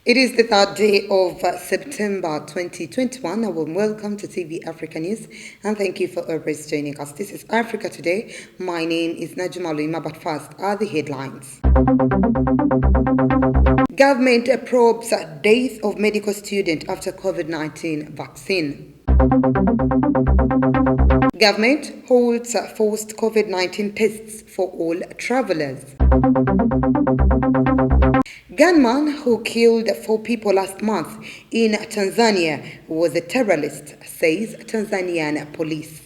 It is the third day of September 2021. A warm welcome to TV Africa News and thank you for always joining us. This is Africa Today. My name is Najma Luima, but first are the headlines. Government probes death of medical student after COVID-19 vaccine. Government holds forced COVID-19 tests for all travelers. Gunman who killed 4 people last month in Tanzania was a terrorist, says Tanzanian police.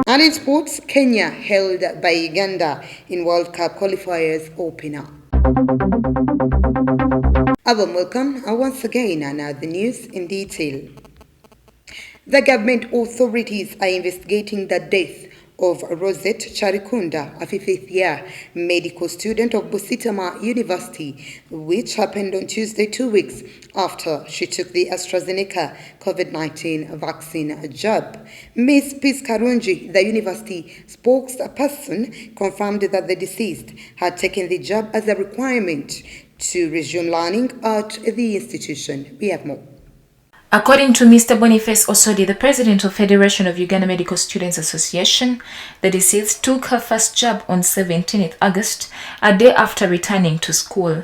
And in sports, Kenya held by Uganda in World Cup qualifiers opener. A warm welcome once again, and now the news in detail. The government authorities are investigating the death of Rosette Charikunda, a 50th year medical student of Busitama University, which happened on Tuesday 2 weeks after she took the AstraZeneca COVID-19 vaccine jab. Ms. Peace Karunji, the university spokesperson, confirmed that the deceased had taken the jab as a requirement to resume learning at the institution. We have more. According to Mr. Boniface Osodi, the president of Federation of Uganda Medical Students Association, the deceased took her first jab on 17th August, a day after returning to school.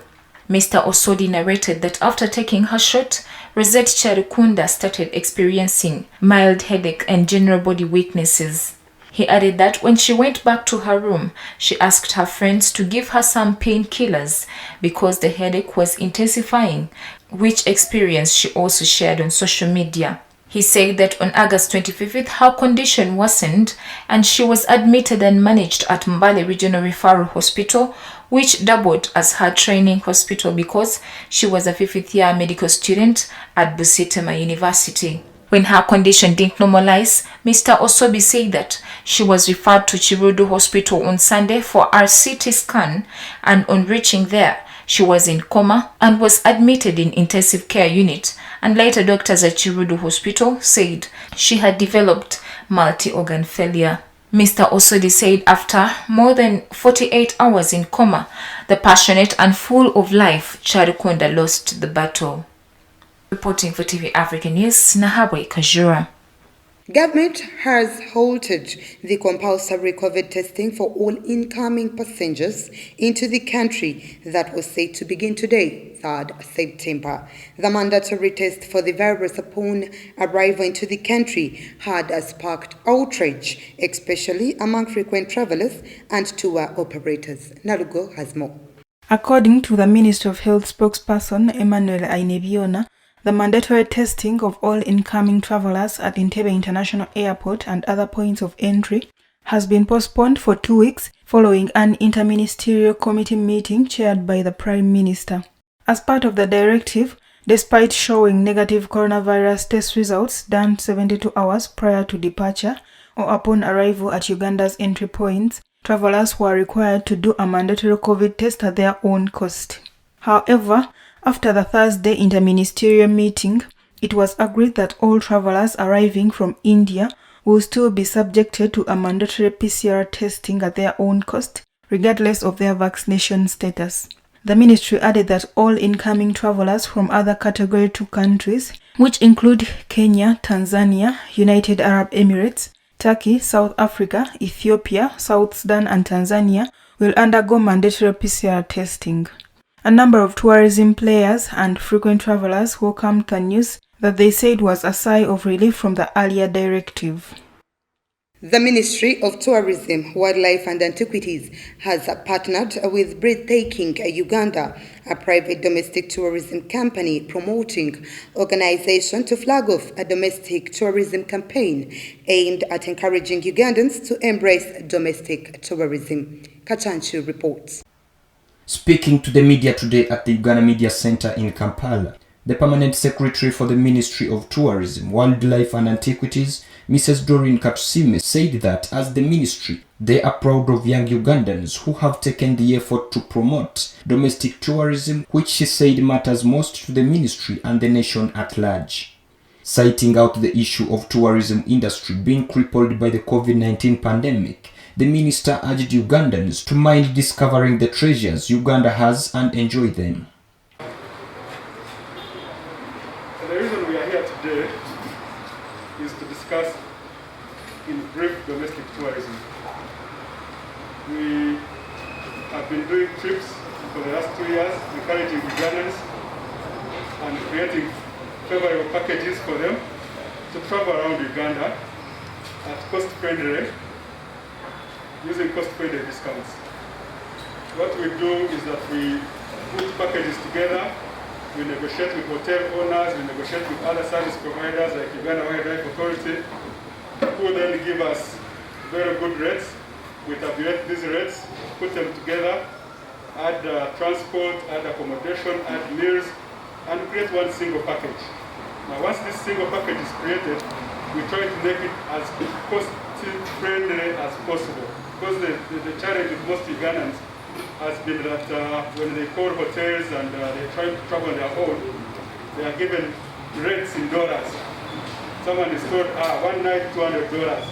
Mr. Osodi narrated that after taking her shot, Rosette Charikunda started experiencing mild headache and general body weaknesses. He added that when she went back to her room, she asked her friends to give her some painkillers because the headache was intensifying, which experience she also shared on social media. He said that on August 25th, her condition worsened and she was admitted and managed at Mbale Regional Referral Hospital, which doubled as her training hospital because she was a 50th year medical student at Busitama University. When her condition didn't normalize, Mr. Osobi said that she was referred to Chirudu Hospital on Sunday for her CT scan, and on reaching there, she was in coma and was admitted in intensive care unit, and later doctors at Chirudu Hospital said she had developed multi-organ failure. Mr. Osodi said after more than 48 hours in coma, the passionate and full of life Charikunda lost the battle. Reporting for TV Africa News, Nahabwe Kajura. Government has halted the compulsory COVID testing for all incoming passengers into the country that was set to begin today, 3rd September. The mandatory test for the virus upon arrival into the country had sparked outrage, especially among frequent travelers and tour operators. Nalugo has more. According to the Ministry of Health spokesperson Emmanuel Ainebiona, the mandatory testing of all incoming travelers at Entebbe International Airport and other points of entry has been postponed for 2 weeks following an interministerial committee meeting chaired by the Prime Minister. As part of the directive, despite showing negative coronavirus test results done 72 hours prior to departure or upon arrival at Uganda's entry points, travelers were required to do a mandatory COVID test at their own cost. However, after the Thursday interministerial meeting, it was agreed that all travelers arriving from India will still be subjected to a mandatory PCR testing at their own cost, regardless of their vaccination status. The ministry added that all incoming travelers from other Category 2 countries, which include Kenya, Tanzania, United Arab Emirates, Turkey, South Africa, Ethiopia, South Sudan and Tanzania, will undergo mandatory PCR testing. A number of tourism players and frequent travelers welcomed the news that they said was a sigh of relief from the earlier directive. The Ministry of Tourism, Wildlife and Antiquities has partnered with Breathtaking Uganda, a private domestic tourism company promoting organization to flag off a domestic tourism campaign aimed at encouraging Ugandans to embrace domestic tourism. Kachanchu reports. Speaking to the media today at the Uganda Media Center in Kampala, the Permanent Secretary for the Ministry of Tourism, Wildlife and Antiquities, Mrs. Doreen Katusime, said that as the ministry, they are proud of young Ugandans who have taken the effort to promote domestic tourism, which she said matters most to the ministry and the nation at large. Citing out the issue of tourism industry being crippled by the COVID-19 pandemic, the minister urged Ugandans to mind discovering the treasures Uganda has and enjoy them. are here today is to discuss in brief domestic tourism. We have been doing trips for the last 2 years, encouraging Ugandans and creating favorable packages for them to travel around Uganda at cost-friendly, using cost-friendly discounts. What we do is that we put packages together, we negotiate with hotel owners, we negotiate with other service providers like Uganda Wildlife Authority, who then give us very good rates. We tabulate these rates, put them together, add transport, add accommodation, add meals, and create one single package. Now once this single package is created, we try to make it as cost-friendly as possible. Because the challenge with most Ugandans has been that when they call hotels and they try to travel on their own, they are given rates in dollars. Someone is told, one night $200.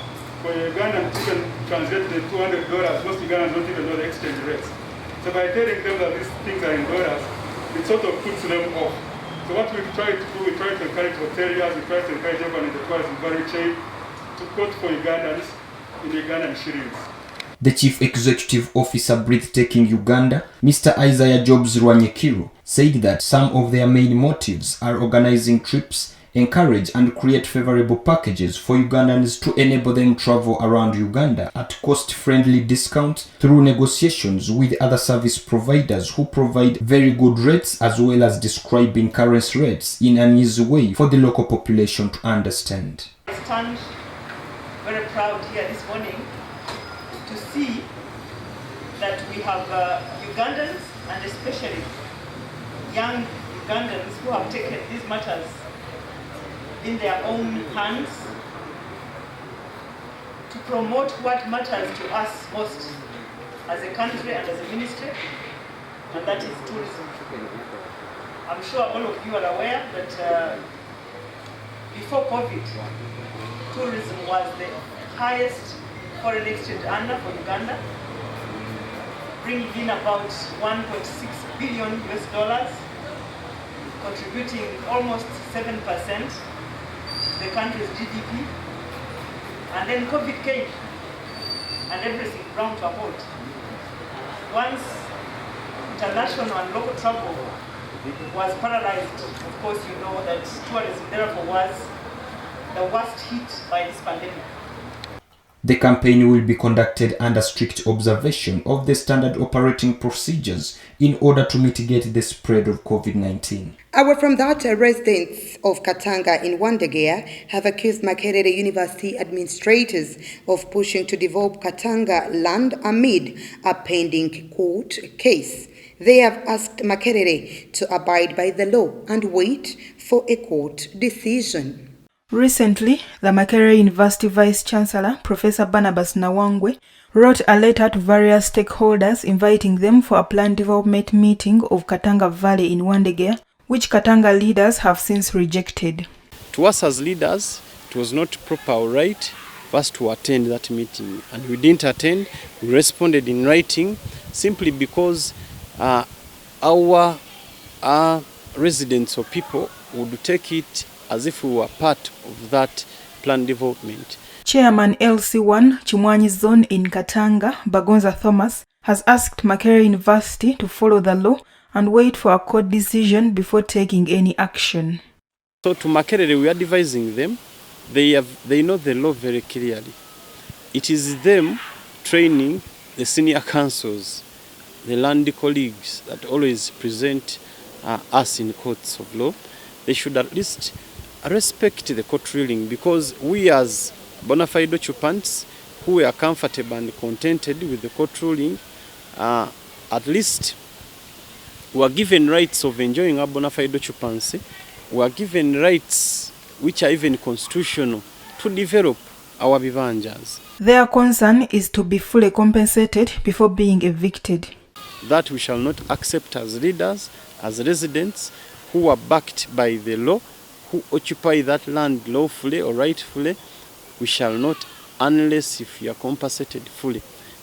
For Ugandans to even translate the $200, most Ugandans don't even know the exchange rates. So by telling them that these things are in dollars, it sort of puts them off. So what we try to do, we try to encourage hoteliers, we try to encourage everyone in the tourism value chain to quote for Ugandans in Ugandan shillings. The Chief Executive Officer Breathtaking Uganda, Mr. Isaiah Jobs Rwanyekiru, said that some of their main motives are organizing trips, encourage and create favorable packages for Ugandans to enable them travel around Uganda at cost-friendly discounts through negotiations with other service providers who provide very good rates, as well as describing currency rates in an easy way for the local population to understand. I stand very proud here this morning to see that we have Ugandans, and especially young Ugandans, who have taken these matters in their own hands to promote what matters to us most as a country and as a ministry, and that is tourism. I'm sure all of you are aware that before COVID, tourism was the highest foreign exchange earner for Uganda, bringing in about $1.6 billion US, contributing almost 7% to the country's GDP. And then COVID came and everything ground to a halt. Once international and local travel was paralyzed, of course you know that tourism therefore was the worst hit by this pandemic. The campaign will be conducted under strict observation of the standard operating procedures in order to mitigate the spread of COVID-19. Away from that, residents of Katanga in Wandegeya have accused Makerere University administrators of pushing to develop Katanga land amid a pending court case. They have asked Makerere to abide by the law and wait for a court decision. Recently, the Makerere University Vice-Chancellor, Professor Barnabas Nawangwe, wrote a letter to various stakeholders inviting them for a planned development meeting of Katanga Valley in Wandegeya, which Katanga leaders have since rejected. To us as leaders, it was not proper or right for us to attend that meeting. And we didn't attend. We responded in writing simply because our residents or people would take it as if we were part of that planned development. Chairman LC1 Chimwanyi Zone in Katanga, Bagonza Thomas, has asked Makerere University to follow the law and wait for a court decision before taking any action. So to Makerere, we are advising them. They know the law very clearly. It is them training the senior councils, the land colleagues that always present us in courts of law. They should at least respect the court ruling, because we as bona fide occupants who are comfortable and contented with the court ruling, at least we are given rights of enjoying our bona fide occupancy. We are given rights which are even constitutional to develop our vivanjas. Their concern is to be fully compensated before being evicted. That we shall not accept as leaders, as residents who are backed by the law, who occupy that land lawfully or rightfully. We shall not, unless if we are compensated fully.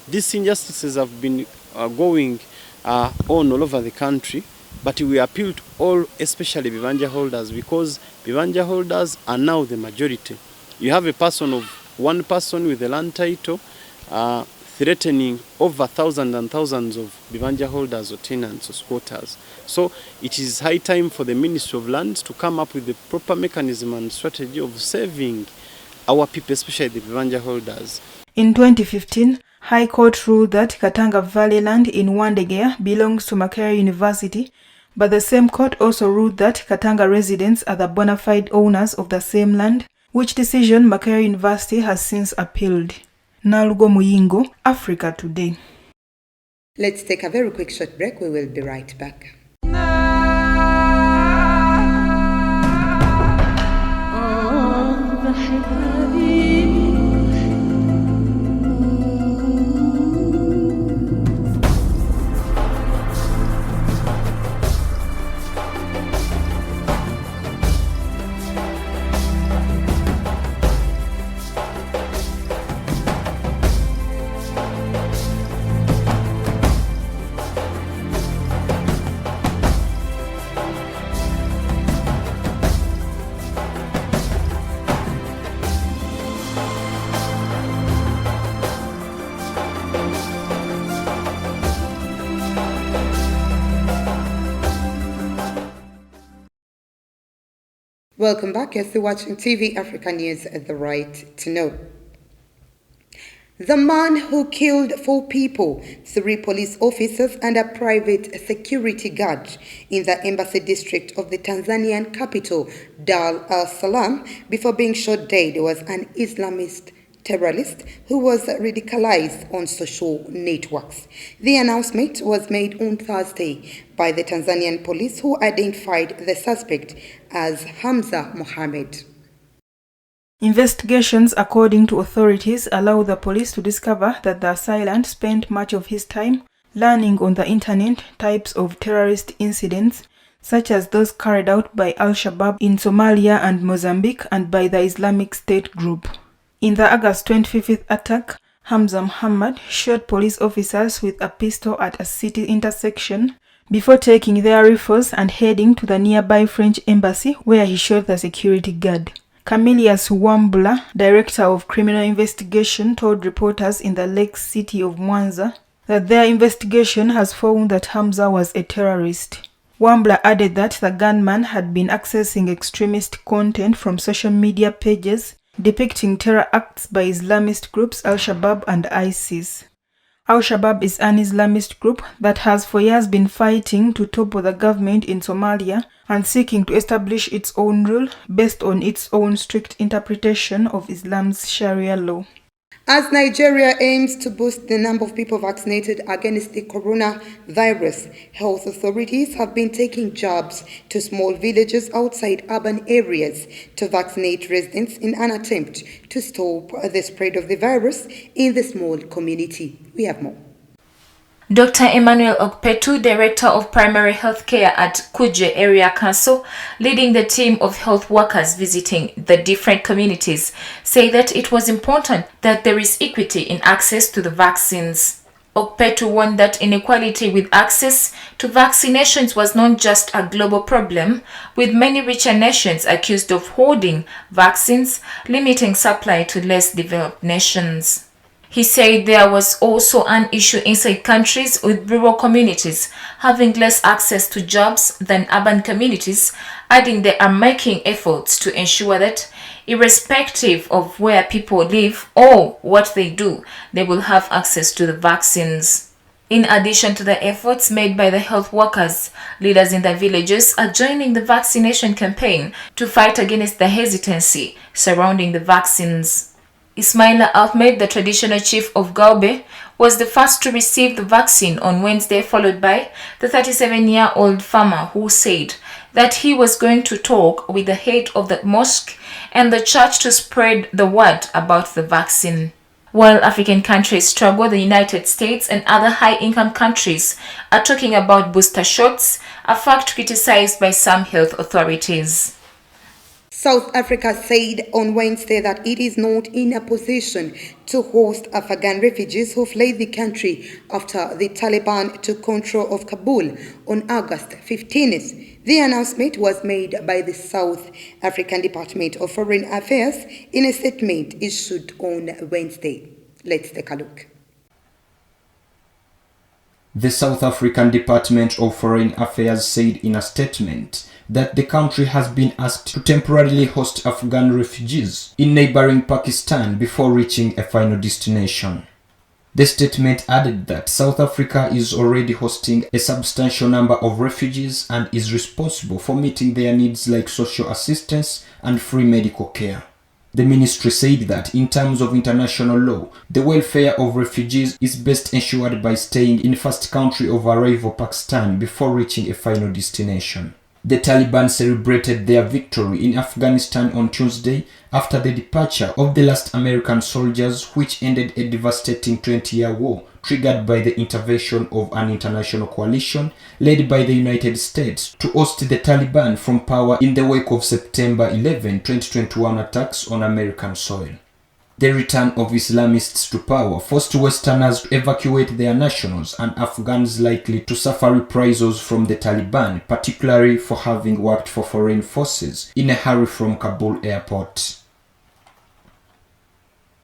These injustices have been going on all over the country, But we appeal to all, especially Bibanja holders, because Bibanja holders are now the majority. You have one person with a land title threatening over thousands and thousands of Bibanja holders or tenants or squatters. So it is high time for the Ministry of Lands to come up with the proper mechanism and strategy of saving our people, especially the Bibanja holders. In 2015, High Court ruled that Katanga Valley land in Wandegea belongs to Makerere University, but the same court also ruled that Katanga residents are the bona fide owners of the same land, which decision Makerere University has since appealed. Nalugo Muyingo, Africa Today. Let's take a very quick short break. We will be right back. Welcome back. You're still watching TV Africa News at The Right to Know. The man who killed 4 people, 3 police officers and a private security guard in the embassy district of the Tanzanian capital, Dar es Salaam, before being shot dead was an Islamist terrorist who was radicalized on social networks. The announcement was made on Thursday by the Tanzanian police, who identified the suspect as Hamza Mohammed. Investigations, according to authorities, allow the police to discover that the assailant spent much of his time learning on the internet types of terrorist incidents, such as those carried out by Al-Shabaab in Somalia and Mozambique and by the Islamic State group. In the August 25th attack, Hamza Mohammed shot police officers with a pistol at a city intersection before taking their rifles and heading to the nearby French embassy, where he shot the security guard. Camillus Wambula, director of criminal investigation, told reporters in the Lake City of Mwanza that their investigation has found that Hamza was a terrorist. Wambula added that the gunman had been accessing extremist content from social media pages depicting terror acts by Islamist groups Al-Shabaab and ISIS. Al-Shabaab is an Islamist group that has for years been fighting to topple the government in Somalia and seeking to establish its own rule based on its own strict interpretation of Islam's Sharia law. As Nigeria aims to boost the number of people vaccinated against the coronavirus, health authorities have been taking jabs to small villages outside urban areas to vaccinate residents in an attempt to stop the spread of the virus in the small community. We have more. Dr. Emmanuel Okpetu, Director of Primary Health Care at Kuje Area Council, leading the team of health workers visiting the different communities, say that it was important that there is equity in access to the vaccines. Okpetu warned that inequality with access to vaccinations was not just a global problem, with many richer nations accused of hoarding vaccines, limiting supply to less developed nations. He said there was also an issue inside countries with rural communities having less access to jobs than urban communities, adding they are making efforts to ensure that, irrespective of where people live or what they do, they will have access to the vaccines. In addition to the efforts made by the health workers, leaders in the villages are joining the vaccination campaign to fight against the hesitancy surrounding the vaccines. Ismaila Ahmed, the traditional chief of Gaube, was the first to receive the vaccine on Wednesday, followed by the 37-year-old farmer who said that he was going to talk with the head of the mosque and the church to spread the word about the vaccine. While African countries struggle, the United States and other high-income countries are talking about booster shots, a fact criticized by some health authorities. South Africa said on Wednesday that it is not in a position to host Afghan refugees who fled the country after the Taliban took control of Kabul on August 15th. The announcement was made by the South African Department of Foreign Affairs in a statement issued on Wednesday. Let's take a look. The South African Department of Foreign Affairs said in a statement that the country has been asked to temporarily host Afghan refugees in neighboring Pakistan before reaching a final destination. The statement added that South Africa is already hosting a substantial number of refugees and is responsible for meeting their needs like social assistance and free medical care. The ministry said that in terms of international law, the welfare of refugees is best ensured by staying in first country of arrival Pakistan before reaching a final destination. The Taliban celebrated their victory in Afghanistan on Tuesday after the departure of the last American soldiers, which ended a devastating 20-year war triggered by the intervention of an international coalition led by the United States to oust the Taliban from power in the wake of September 11, 2021 attacks on American soil. The return of Islamists to power forced Westerners to evacuate their nationals and Afghans likely to suffer reprisals from the Taliban, particularly for having worked for foreign forces in a hurry from Kabul airport.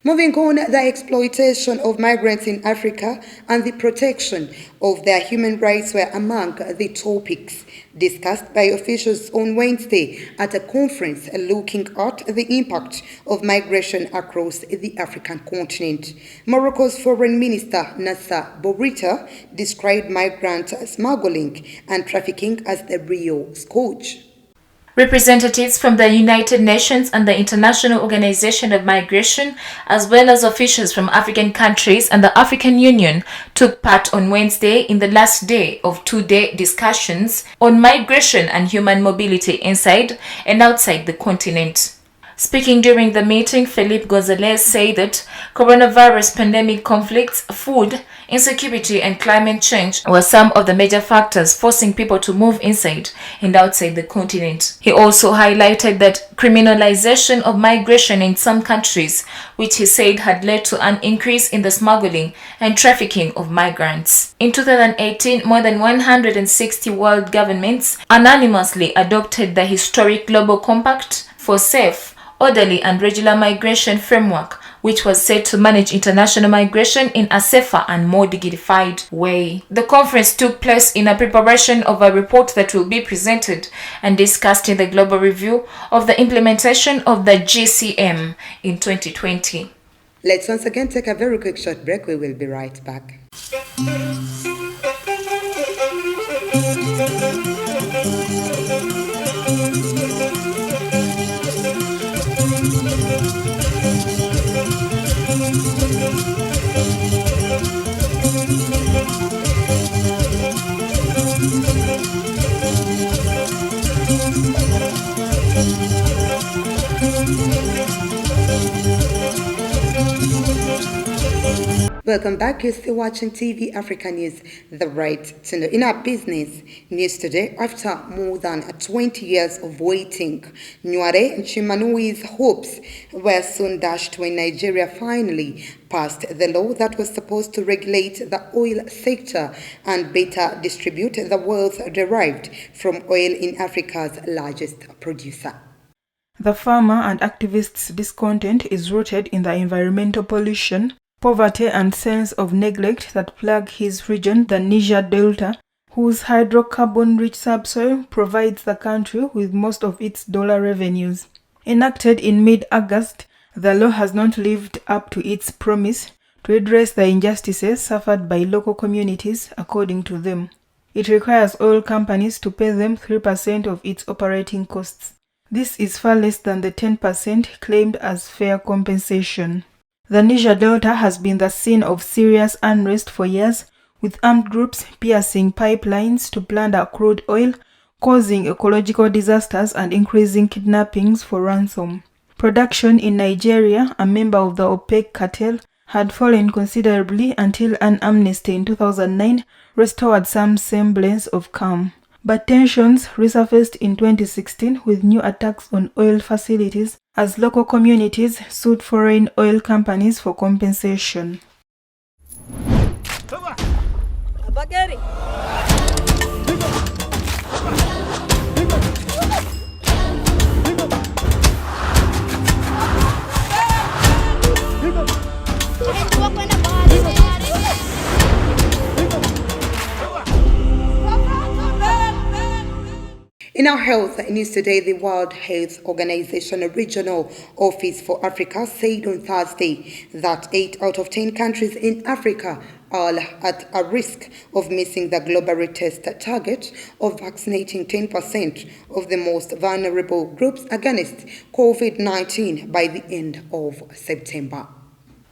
Moving on, the exploitation of migrants in Africa and the protection of their human rights were among the topics discussed by officials on Wednesday at a conference looking at the impact of migration across the African continent. Morocco's Foreign Minister Nasser Bourita described migrant smuggling and trafficking as the real scourge. Representatives from the United Nations and the International Organization of Migration, as well as officials from African countries and the African Union, took part on Wednesday in the last day of two-day discussions on migration and human mobility inside and outside the continent. Speaking during the meeting, Philippe Gonzalez said that coronavirus pandemic conflicts, food insecurity and climate change were some of the major factors forcing people to move inside and outside the continent. He also highlighted that criminalization of migration in some countries, which he said had led to an increase in the smuggling and trafficking of migrants. In 2018, more than 160 world governments unanimously adopted the historic Global Compact for Safe, Orderly and Regular Migration Framework, which was set to manage international migration in a safer and more dignified way. The conference took place in a preparation of a report that will be presented and discussed in the global review of the implementation of the GCM in 2020. Let's once again take a very quick short break. We will be right back. Welcome back. You're still watching TV Africa News, the right to know. In our business news today, after more than 20 years of waiting, Nyuare Chimanui's hopes were soon dashed when Nigeria finally passed the law that was supposed to regulate the oil sector and better distribute the wealth derived from oil in Africa's largest producer. The farmer and activists' discontent is rooted in the environmental pollution, poverty and sense of neglect that plague his region, the Niger Delta, whose hydrocarbon-rich subsoil provides the country with most of its dollar revenues. Enacted in mid-August, the law has not lived up to its promise to address the injustices suffered by local communities, according to them. It requires oil companies to pay them 3% of its operating costs. This is far less than the 10% claimed as fair compensation. The Niger Delta has been the scene of serious unrest for years, with armed groups piercing pipelines to plunder crude oil, causing ecological disasters and increasing kidnappings for ransom. Production in Nigeria, a member of the OPEC cartel, had fallen considerably until an amnesty in 2009 restored some semblance of calm. but tensions resurfaced in 2016 with new attacks on oil facilities as local communities sued foreign oil companies for compensation. In our health news today, the World Health Organization Regional Office for Africa said on Thursday that 8 out of 10 countries in Africa are at a risk of missing the global test target of vaccinating 10% of the most vulnerable groups against COVID-19 by the end of September.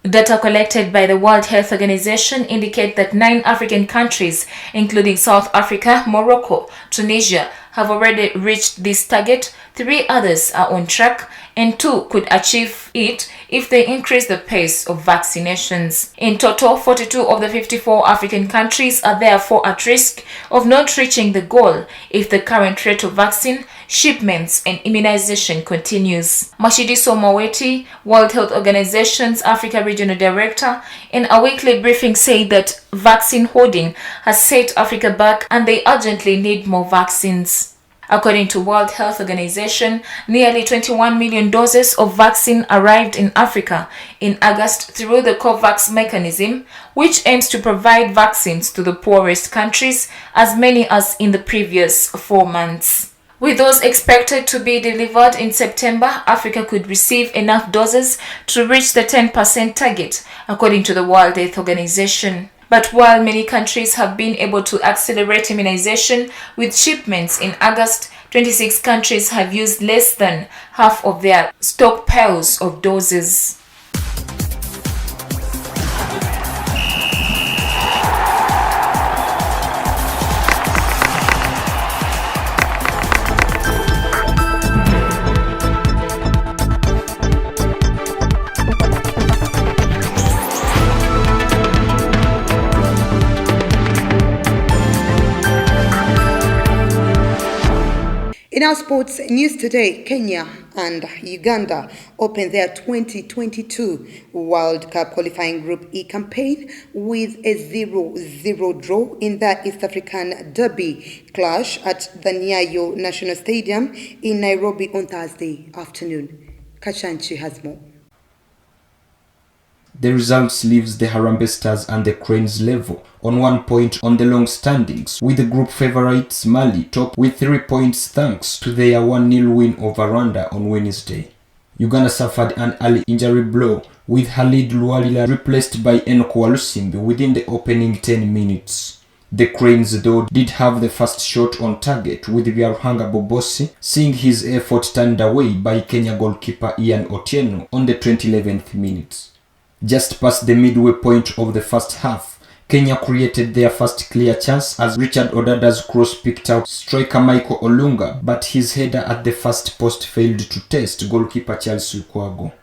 Data collected by the World Health Organization indicate that 9 African countries, including South Africa, Morocco, Tunisia, have already reached this target. 3 others are on track, and 2 could achieve it if they increase the pace of vaccinations. In total, 42 of the 54 African countries are therefore at risk of not reaching the goal if the current rate of vaccine shipments and immunization continues. Mashidiso Maweti, World Health Organization's Africa Regional Director, in a weekly briefing said that vaccine hoarding has set Africa back and they urgently need more vaccines. According to World Health Organization, nearly 21 million doses of vaccine arrived in Africa in August through the COVAX mechanism, which aims to provide vaccines to the poorest countries, as many as in the previous 4 months. With those expected to be delivered in September, Africa could receive enough doses to reach the 10% target, according to the World Health Organization. But while many countries have been able to accelerate immunization with shipments in August, 26 countries have used less than half of their stockpiles of doses. In our sports news today, Kenya and Uganda opened their 2022 World Cup qualifying Group E campaign with a 0-0 draw in the East African Derby clash at the Nyayo National Stadium in Nairobi on Thursday afternoon. Kachanchi has more. The results leaves the Harambee Stars and the Cranes level on 1 point on the long standings, with the group favourites Mali top with 3 points thanks to their 1-0 win over Rwanda on Wednesday. Uganda suffered an early injury blow, with Halid Lualila replaced by Enoch Walusimbi within the opening 10 minutes. The Cranes though did have the first shot on target, with Byaruhanga Bobosi seeing his effort turned away by Kenya goalkeeper Ian Otieno on the 11th minute. Just past the midway point of the first half, Kenya created their first clear chance as Richard Odada's cross picked out striker Michael Olunga, but his header at the first post failed to test goalkeeper Charles Lukwago.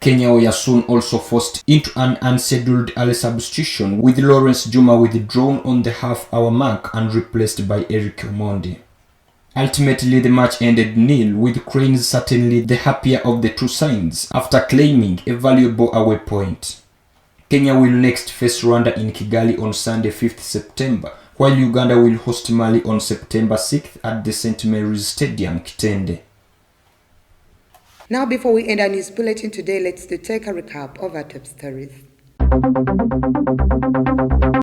Kenya were soon also forced into an unscheduled early substitution, with Lawrence Juma withdrawn on the half-hour mark and replaced by Eric Omondi. Ultimately, the match ended 0-0, with Cranes certainly the happier of the two sides after claiming a valuable away point. Kenya will next face Rwanda in Kigali on Sunday 5th September, while Uganda will host Mali on September 6th at the St. Mary's Stadium, Kitende. Now, before we end our news bulletin today, let's take a recap of our top stories.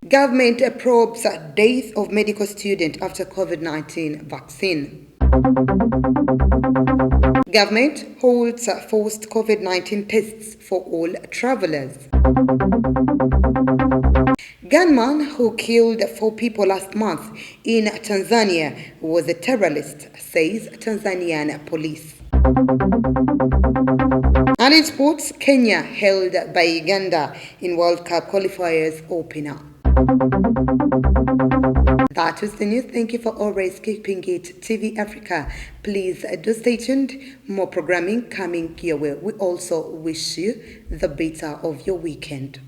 Government probes death of medical student after COVID-19 vaccine. Government holds forced COVID-19 tests for all travelers. Gunman who killed 4 people last month in Tanzania was a terrorist, says Tanzanian police. And in sports, Kenya held by Uganda in World Cup qualifiers opener. That was the news. Thank you for always keeping it TV Africa. Please do stay tuned. More programming coming your way. We also wish you the better of your weekend.